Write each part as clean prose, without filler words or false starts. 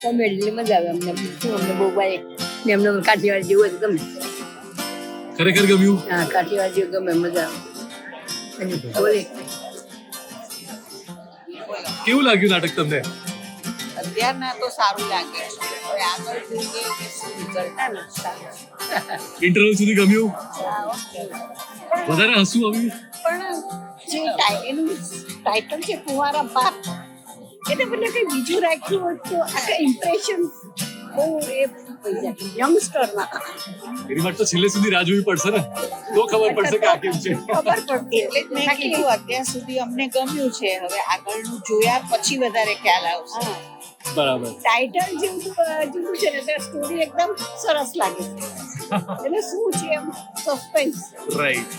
Comedy મજા આવે અમને બહુ ભાઈ ને એમને કાઠિયાવાડ જેવું હોય તો ગમે. ખરેખર ગમ્યું? હા કાઠિયાવાડ જેવું ગમે મજા આવે. બોલે કેવું લાગ્યું નાટક તમને? અત્યારના તો સારું લાગે છે. હવે આગળ જોઈએ કે શું રિઝલ્ટ આવે. ઇન્ટરવલ સુધી ગમ્યું? વધારે હસવું આવ્યું? પણ જે એનું ટાઇટલ છે કુંવારા બાપ, એને બદલે કંઈ બીજું રાખ્યું હોત તો આખા ઇમ્પ્રેશન બહુ એ થઈ જાય યંગસ્ટરમાં. એની માટે તો છેલ્લે સુધી રાહ જોવી પડશે ને, તો ખબર પડશે કે આ કેમ છે. ખબર પડતી એટલે જ મેં કીધું અત્યાર સુધી અમને ગમ્યું છે. હવે આગળનું જોયા પછી વધારે ખ્યાલ આવશે. બરાબર. ટાઇટલ જેવું છે ને એટલે સ્ટોરી એકદમ સરસ લાગે છે. એટલે શું છે એમ સસ્પેન્સ. રાઈટ.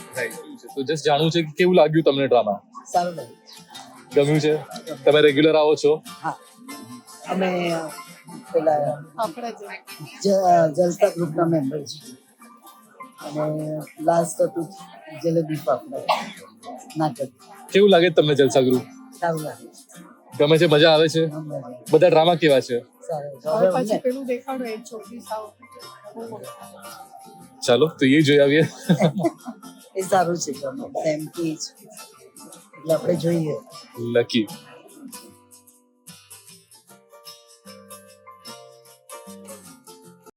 તો જસ્ટ જાણવું છે કે કેવું લાગ્યું તમને ડ્રામા? સારું લાગે. ગમ્યું છે? તમે રેગ્યુલર આવો છો? હા અમે પેલા આપણે જલસા ગ્રુપના મેમ્બર છીએ અને લાસ્ટ હતું જલેબી ફાફડા નાટક. કેવું લાગે તમને જલસા ગ્રુપ? સારું લાગે. ગમે છે? મજા આવે છે? બધા ડ્રામા કેવા છે? સારું. પેલું દેખાડો એ છોકરી સાવ ચાલો તો એ જોઈ આવીએ. એ સારું છે સેમ કે એટલે આપણે જોઈએ. લકી.